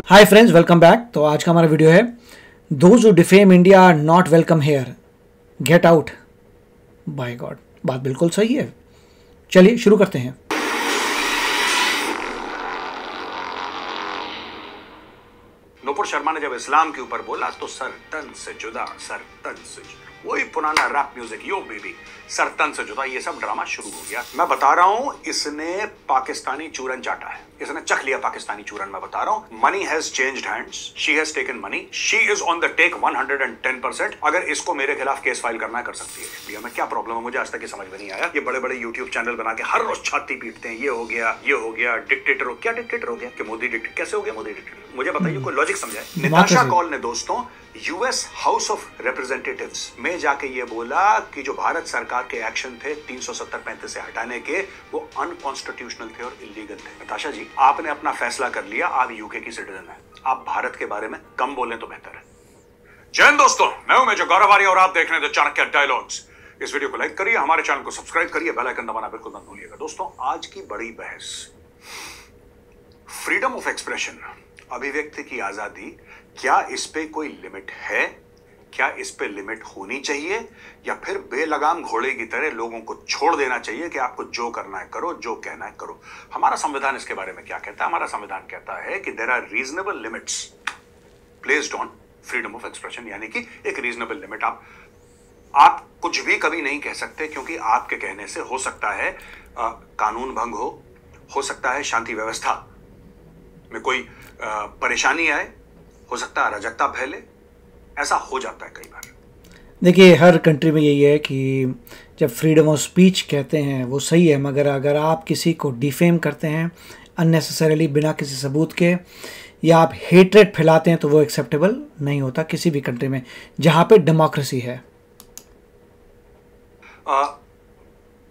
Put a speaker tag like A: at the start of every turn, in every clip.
A: Hi friends, welcome back. तो आज का हमारा वीडियो है those who defame India are not welcome here, get out. By God, बात बिल्कुल सही है। चलिए शुरू करते हैं।
B: नुपुर शर्मा ने जब इस्लाम के ऊपर बोला तो सर तन से जुदा, सर तन से जुदा, वही पुराना रैप म्यूजिक, यो बेबी, सर तन से जुदा, ये सब ड्रामा शुरू हो गया। मैं बता रहा हूं, इसने पाकिस्तानी चूरन चाटा है, इसने चख लिया पाकिस्तानी चूरन। मैं बता रहा हूं, money has changed hands, she has taken money, she is on the take 110%। अगर इसको मेरे खिलाफ केस फाइल करना है, कर सकती है। इंडिया में क्या प्रॉब्लम है, मुझे आज तक ये समझ में नहीं आया। ये बड़े बड़े यूट्यूब चैनल बना के हर रोज छाती पीटते हैं, ये हो गया, डिक्टेटर हो, क्या डिक्टेटर हो गया कि मोदी डिक्टेटर, कैसे हो गया मोदी डिक्टेटर? मुझे बताइए, कोई लॉजिक समझाए। निताशा कौल ने दोस्तों यूएस हाउस ऑफ रिप्रेजेंटेटिव्स में जाके ये बोला कि जो भारत सरकार के एक्शन थे 370-35 से हटाने के, वो अनकॉन्स्टिट्यूशनल थे और इलीगल थे। निताशा जी, आपने अपना फैसला कर लिया, आप यूके की सिटीजन हैं, आप भारत के बारे में कम बोलें तो बेहतर है। जय हिंद दोस्तों, मैं हूं मेजर गौरव आर्य और आप देख रहे हैं द चाणक्य डायलॉग्स। इस वीडियो को लाइक करिए, हमारे चैनल को सब्सक्राइब करिए, बेल आइकन दबाना बिल्कुल मत भूलिएगा। दोस्तों, आज की बड़ी बहस, फ्रीडम ऑफ एक्सप्रेशन, अभिव्यक्ति की आजादी, क्या इस पे कोई लिमिट है? क्या इस पे लिमिट होनी चाहिए, या फिर बेलगाम घोड़े की तरह लोगों को छोड़ देना चाहिए कि आपको जो करना है करो, जो कहना है करो? हमारा संविधान इसके बारे में क्या कहता है? हमारा संविधान कहता है कि there are reasonable limits placed on freedom of expression, यानी कि एक रीजनेबल लिमिट। आप कुछ भी कभी नहीं कह सकते, क्योंकि आपके कहने से हो सकता है कानून भंग हो सकता है शांति व्यवस्था में कोई परेशानी आए, हो सकता है अराजकता फैले, ऐसा हो जाता है कई बार।
A: देखिए, हर कंट्री में यही है कि जब फ्रीडम ऑफ स्पीच कहते हैं वो सही है, मगर अगर आप किसी को डिफेम करते हैं अननेसेसरीली, बिना किसी सबूत के, या आप हेट्रेट फैलाते हैं, तो वो एक्सेप्टेबल नहीं होता किसी भी कंट्री में जहां पे डेमोक्रेसी है।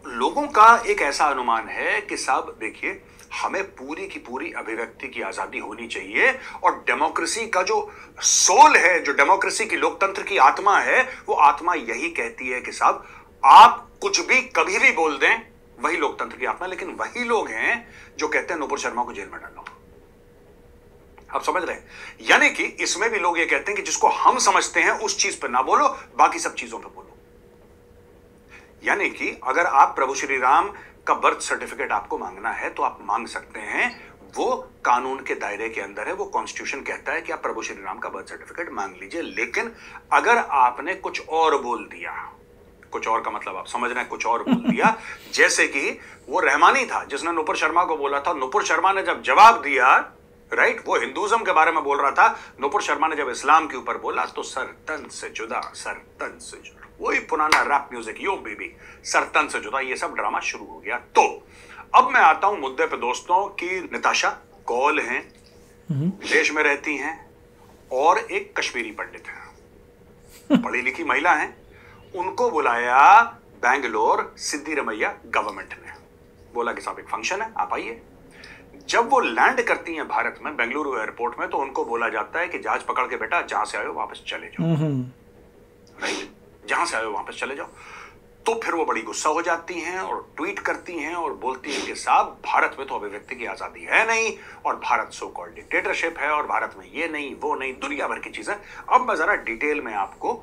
B: लोगों का एक ऐसा अनुमान है कि साहब देखिए, हमें पूरी की पूरी अभिव्यक्ति की आजादी होनी चाहिए, और डेमोक्रेसी का जो सोल है, जो डेमोक्रेसी की, लोकतंत्र की आत्मा है, वो आत्मा यही कहती है कि साहब आप कुछ भी कभी भी बोल दें, वही लोकतंत्र की आत्मा। लेकिन वही लोग हैं जो कहते हैं नुपुर शर्मा को जेल में डालो। आप समझ रहे हैं? यानी कि इसमें भी लोग ये कहते हैं कि जिसको हम समझते हैं उस चीज पर ना बोलो, बाकी सब चीजों पर बोलो। यानी कि अगर आप प्रभु श्री राम का बर्थ सर्टिफिकेट आपको मांगना है तो आप मांग सकते हैं, वो कानून के दायरे के अंदर है, वो कॉन्स्टिट्यूशन कहता है कि आप प्रभु श्री राम का बर्थ सर्टिफिकेट मांग लीजिए। लेकिन अगर आपने कुछ और बोल दिया, कुछ और का मतलब आप समझ रहे हैं, कुछ और बोल दिया, जैसे कि वो रहमानी था जिसने नुपुर शर्मा को बोला था, नुपुर शर्मा ने जब जवाब दिया, राइट, वो हिंदुइज्म के बारे में बोल रहा था, नुपुर शर्मा ने जब इस्लाम के ऊपर बोला तो सर तन से जुदा, सर तन से जुदा, वही पुराना रैप म्यूजिक, यो बेबी, सर तन से जुदा, ये सब ड्रामा शुरू हो गया। तो अब मैं आता हूं मुद्दे पे दोस्तों कि निताशा कौल हैं, विदेश में रहती हैं, और एक कश्मीरी पंडित हैं, पढ़ी लिखी महिला हैं, उनको बुलाया बैंगलोर सिद्धिरमैया गवर्नमेंट ने, बोला कि साहब एक फंक्शन है, आप आइए। जब वो लैंड करती हैं भारत में, बेंगलुरु एयरपोर्ट में, तो उनको बोला जाता है कि जहाज पकड़ के बेटा जहां से आए हो वापस चले जाओ, राइट, जहां से आए हो वापस चले जाओ। तो फिर वो बड़ी गुस्सा हो जाती हैं और ट्वीट करती हैं और बोलती हैं कि साहब भारत में तो अभिव्यक्ति की आजादी है नहीं, और भारत सो कॉल्ड डिक्टेटरशिप है, और भारत में ये नहीं वो नहीं, दुनिया भर की चीजें। अब मैं जरा डिटेल में आपको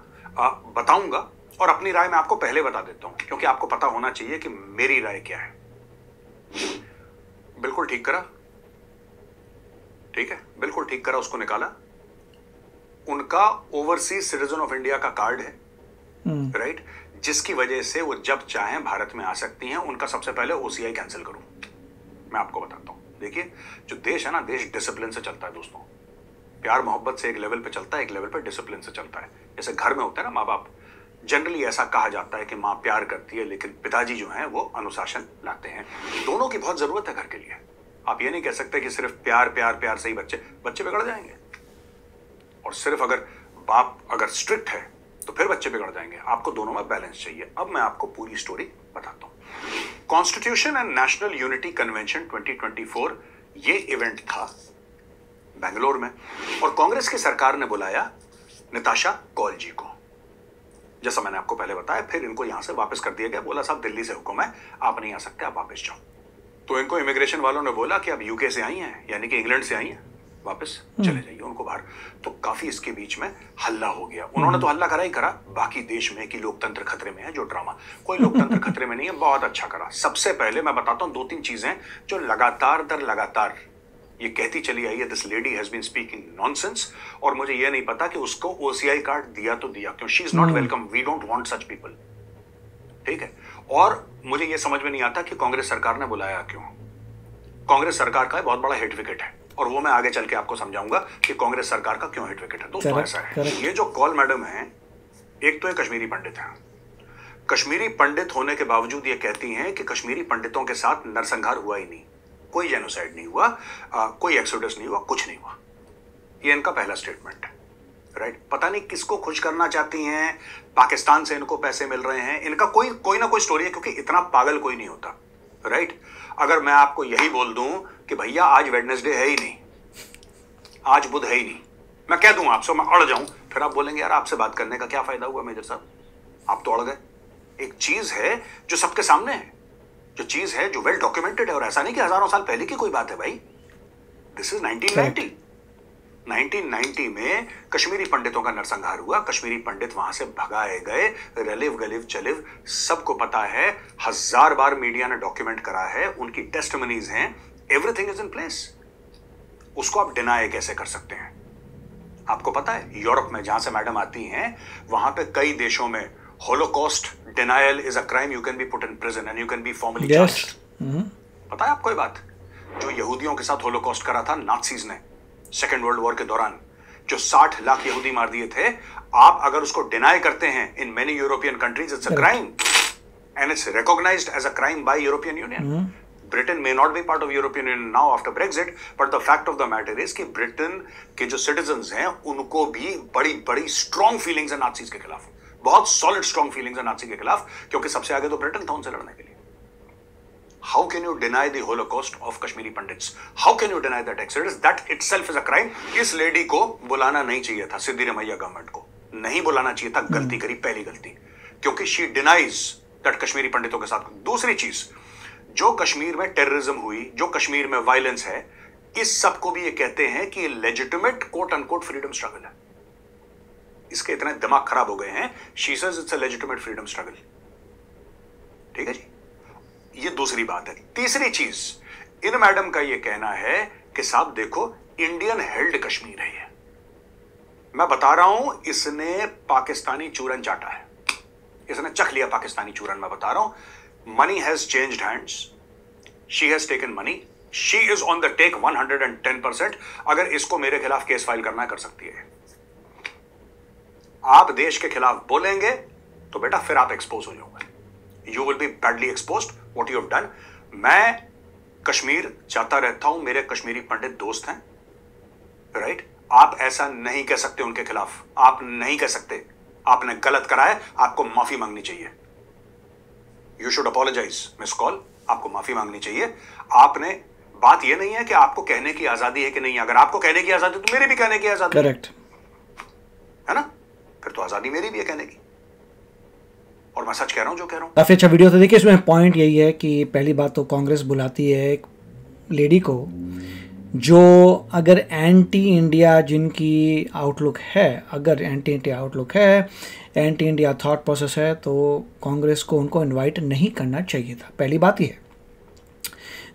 B: बताऊंगा, और अपनी राय मैं आपको पहले बता देता हूं, क्योंकि आपको पता होना चाहिए कि मेरी राय क्या है। बिल्कुल ठीक करा, ठीक है, बिल्कुल ठीक करा, उसको निकाला। उनका ओवरसीज सिटीजन ऑफ इंडिया का कार्ड है, राइट, जिसकी वजह से वो जब चाहें भारत में आ सकती हैं। उनका सबसे पहले ओसीआई कैंसिल करूं, मैं आपको बताता हूं। देखिए, जो देश है ना, देश डिसिप्लिन से चलता है दोस्तों, प्यार मोहब्बत से एक लेवल पे चलता है, एक लेवल पे डिसिप्लिन से चलता है। जैसे घर में होता है ना माँ बाप, जनरली ऐसा कहा जाता है कि माँ प्यार करती है, लेकिन पिताजी जो हैं वो अनुशासन लाते हैं। दोनों की बहुत जरूरत है घर के लिए। आप ये नहीं कह सकते कि सिर्फ प्यार प्यार प्यार से ही बच्चे बिगड़ जाएंगे, और सिर्फ अगर बाप अगर स्ट्रिक्ट है तो फिर बच्चे बिगड़ जाएंगे। आपको दोनों में बैलेंस चाहिए। अब मैं आपको पूरी स्टोरी बताता हूं। Constitution and national unity convention 2024, ये इवेंट था बेंगलोर में, और कांग्रेस की सरकार ने बुलाया निताशा कौल जी को, जैसा मैंने आपको पहले बताया। फिर इनको यहां से वापस कर दिया गया, बोला साहब दिल्ली से हुक्म है, आप नहीं आ सकते, आप वापस जाओ। तो इनको इमिग्रेशन वालों ने बोला कि अब यूके से आई हैं, यानी कि इंग्लैंड से आई हैं, वापस चले जाइए, उनको बाहर। तो काफी इसके बीच में हल्ला हो गया। उन्होंने तो हल्ला करा ही करा बाकी देश में कि लोकतंत्र खतरे में है, जो ड्रामा, कोई लोकतंत्र खतरे में नहीं है, बहुत अच्छा करा। सबसे पहले मैं बताता हूं 2-3 चीजें जो लगातार दर लगातार ये कहती चली आई है, this lady has been speaking nonsense, और मुझे ये नहीं पता कि उसको ओसीआई कार्ड दिया तो दिया क्यों। She is not welcome, we don't want such people, ठीक है। और मुझे ये समझ में नहीं आता कि कांग्रेस सरकार ने बुलाया क्यों। कांग्रेस सरकार का बहुत बड़ा हिट विकेट है, और वो मैं आगे चल के आपको समझाऊंगा कि कांग्रेस सरकार का क्यों हिट विकेट है। दोस्तों ऐसा है, ये जो कॉल मैडम है, एक तो ये कश्मीरी पंडित है। कश्मीरी पंडित होने के बावजूद ये कहती हैं कि कश्मीरी पंडितों के साथ नरसंहार हुआ ही नहीं, कोई जेनोसाइड नहीं हुआ, कोई एक्सोडस नहीं हुआ, कुछ नहीं हुआ। ये इनका पहला स्टेटमेंट है, राइट। पता नहीं किसको खुश करना चाहती हैं, पाकिस्तान से इनको पैसे मिल रहे हैं, इनका कोई ना कोई स्टोरी है, क्योंकि इतना पागल कोई नहीं होता, राइट। अगर मैं आपको यही बोल दूं कि भैया आज वेडनेसडे है ही नहीं, आज बुध है ही नहीं, मैं कह दूं आपसे, मैं अड़ जाऊं, फिर आप बोलेंगे यार आपसे बात करने का क्या फायदा हुआ मेजर साहब, आप तो अड़ गए। एक चीज है जो सबके सामने है, जो चीज है जो वेल डॉक्यूमेंटेड है, और ऐसा नहीं कि हजारों साल पहले की कोई बात है भाई। दिस इज 1990 में कश्मीरी पंडितों का नरसंहार हुआ, कश्मीरी पंडित वहां से भगाए गए, रलिव गलिव चलिव सबको पता है, 1000 बार मीडिया ने डॉक्यूमेंट करा है, उनकी टेस्टिमनीज हैं, एवरीथिंग इज इन प्लेस। उसको आप डिनाई कैसे कर सकते हैं? आपको पता है यूरोप में जहां से मैडम आती हैं, वहां पे कई देशों में Holocaust denial is a crime, you can be put in prison and you can be formally charged. पता है आपको ये बात? जो यहूदियों के साथ होलोकॉस्ट करा था नाज़ीज ने सेकेंड वर्ल्ड वॉर के दौरान, जो 60 लाख यहूदी मार दिए थे, आप अगर उसको डिनाई करते हैं in many European countries, it's a crime and it's recognised as a crime by European Union. Britain may not be part of European Union now after Brexit, but the fact of the matter is कि Britain के जो citizens हैं उनको भी बड़ी बड़ी strong feelings है नाज़ीज के खिलाफ, बहुत सॉलिड स्ट्रॉन्ग फीलिंग्स है नाज़ी के खिलाफ, क्योंकि सबसे आगे तो ब्रिटेन था उनसे लड़ने के लिए। How can you deny the Holocaust of Kashmiri Pandits? How can you deny that exodus? That itself is a crime. इस लेडी को बुलाना नहीं चाहिए था, सिद्धिरमैया गवर्नमेंट को नहीं बुलाना चाहिए था, गलती करी, पहली गलती, क्योंकि she denies that कश्मीरी पंडितों के साथ। दूसरी चीज, जो कश्मीर में टेररिज्म हुई, जो कश्मीर में वायलेंस है, इस सब को भी ये कहते हैं कि legitimate quote unquote freedom struggle है। इसके इतने दिमाग खराब हो गए हैं, she says it's a legitimate freedom struggle, ठीक है जी। ये दूसरी बात है। तीसरी चीज, इन मैडम का ये कहना है कि साहब देखो इंडियन हेल्ड कश्मीर है ये। मैं बता रहा हूं, इसने पाकिस्तानी चूरन चाटा है, इसने चख लिया पाकिस्तानी चूरन। मैं बता रहा हूं, money has changed hands, she has taken money, she is on the take 110%। अगर इसको मेरे खिलाफ केस फाइल करना है, कर सकती है। आप देश के खिलाफ बोलेंगे तो बेटा फिर आप एक्सपोज हो जाओगे, you will be badly exposed what you have done। मैं कश्मीर जाता रहता हूं, मेरे कश्मीरी पंडित दोस्त हैं, राइट। आप ऐसा नहीं कह सकते उनके खिलाफ, आप नहीं कह सकते, आपने गलत करा है, आपको माफी मांगनी चाहिए। You should apologize, miss call, आपको माफी मांगनी चाहिए। आपने, बात यह नहीं है कि आपको कहने की आजादी है कि नहीं, अगर आपको कहने की आजादी तो मेरी भी कहने की आजादी,
A: करेक्ट
B: है ना, फिर तो आजादी मेरी भी है कहने की, और मैं सच कह रहा हूं जो कह रहा हूं।
A: काफ़ी अच्छा वीडियो था। देखिए इसमें पॉइंट यही है कि पहली बात तो कांग्रेस बुलाती है एक लेडी को जो अगर एंटी इंडिया जिनकी आउटलुक है, अगर एंटी इंडिया आउटलुक है, एंटी इंडिया थॉट प्रोसेस है, तो कांग्रेस को उनको इनवाइट नहीं करना चाहिए था। पहली बात ये है।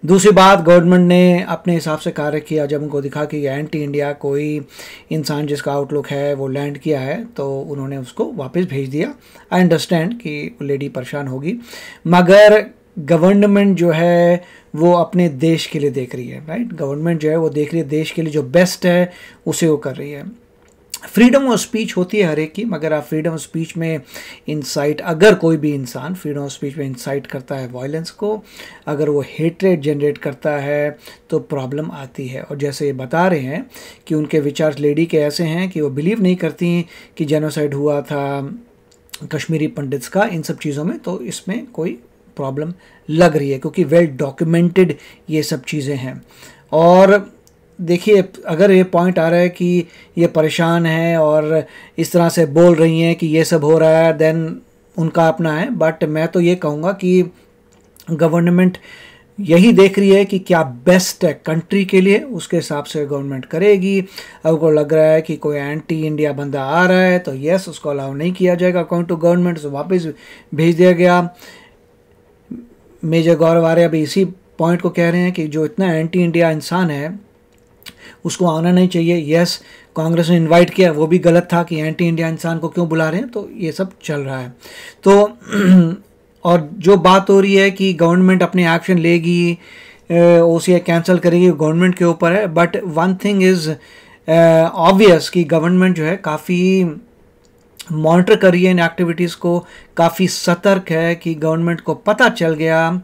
A: दूसरी बात, गवर्नमेंट ने अपने हिसाब से कार्य किया, जब उनको दिखा कि एंटी इंडिया कोई इंसान जिसका आउटलुक है वो लैंड किया है, तो उन्होंने उसको वापस भेज दिया। आई अंडरस्टैंड कि लेडी परेशान होगी, मगर गवर्नमेंट जो है वो अपने देश के लिए देख रही है, राइट। गवर्नमेंट जो है वो देख रही है देश के लिए जो बेस्ट है उसे वो कर रही है। फ्रीडम ऑफ स्पीच होती है हर एक की, मगर आप फ्रीडम ऑफ स्पीच में इंसाइट, अगर कोई भी इंसान फ्रीडम ऑफ स्पीच में इंसाइट करता है वायलेंस को, अगर वो हेट्रेड जनरेट करता है तो प्रॉब्लम आती है। और जैसे ये बता रहे हैं कि उनके विचार लेडी के ऐसे हैं कि वो बिलीव नहीं करती कि जेनोसाइड हुआ था कश्मीरी पंडित्स का, इन सब चीज़ों में, तो इसमें कोई प्रॉब्लम लग रही है, क्योंकि वेल डॉक्यूमेंटेड ये सब चीज़ें हैं। और देखिए, अगर ये पॉइंट आ रहा है कि ये परेशान है और इस तरह से बोल रही हैं कि ये सब हो रहा है, देन उनका अपना है। बट मैं तो ये कहूँगा कि गवर्नमेंट यही देख रही है कि क्या बेस्ट है कंट्री के लिए, उसके हिसाब से गवर्नमेंट करेगी। अब को लग रहा है कि कोई एंटी इंडिया बंदा आ रहा है तो यस, उसको अलाउ नहीं किया जाएगा अकॉर्डिंग टू गवर्नमेंट, से वापस भेज दिया गया। मेजर गौरव आर्य अभी इसी पॉइंट को कह रहे हैं कि जो इतना एंटी इंडिया इंसान है उसको आना नहीं चाहिए। यस, कांग्रेस ने इनवाइट किया, वो भी गलत था कि एंटी इंडिया इंसान को क्यों बुला रहे हैं, तो ये सब चल रहा है। तो और जो बात हो रही है कि गवर्नमेंट अपने एक्शन लेगी, OCI कैंसिल करेगी, गवर्नमेंट के ऊपर है। But one thing is obvious कि गवर्नमेंट जो है काफ़ी मॉनिटर कर रही है इन एक्टिविटीज़ को, काफ़ी सतर्क है कि गवर्नमेंट को पता चल गया,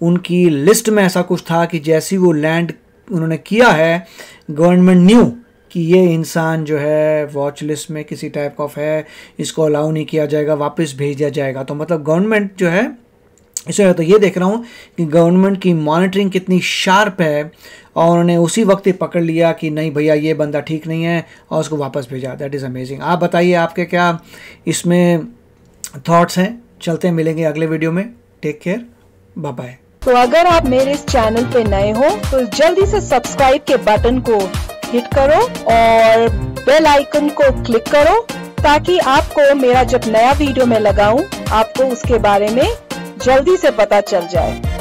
A: उनकी लिस्ट में ऐसा कुछ था कि जैसी वो लैंड उन्होंने किया है, गवर्नमेंट न्यू कि ये इंसान जो है वॉच लिस्ट में किसी टाइप ऑफ है, इसको अलाउ नहीं किया जाएगा, वापस भेज दिया जाएगा। तो मतलब गवर्नमेंट जो है इसमें तो ये देख रहा हूँ कि गवर्नमेंट की मॉनिटरिंग कितनी शार्प है, और उन्होंने उसी वक्त ही पकड़ लिया कि नहीं भैया ये बंदा ठीक नहीं है, और उसको वापस भेजा। That is amazing. आप बताइए आपके क्या इसमें थॉट्स हैं। चलते हैं, मिलेंगे अगले वीडियो में। Take care, bye bye.
C: तो अगर आप मेरे इस चैनल पे नए हो तो जल्दी से सब्सक्राइब के बटन को हिट करो और बेल आइकन को क्लिक करो, ताकि आपको मेरा जब नया वीडियो मैं लगाऊं आपको उसके बारे में जल्दी से पता चल जाए।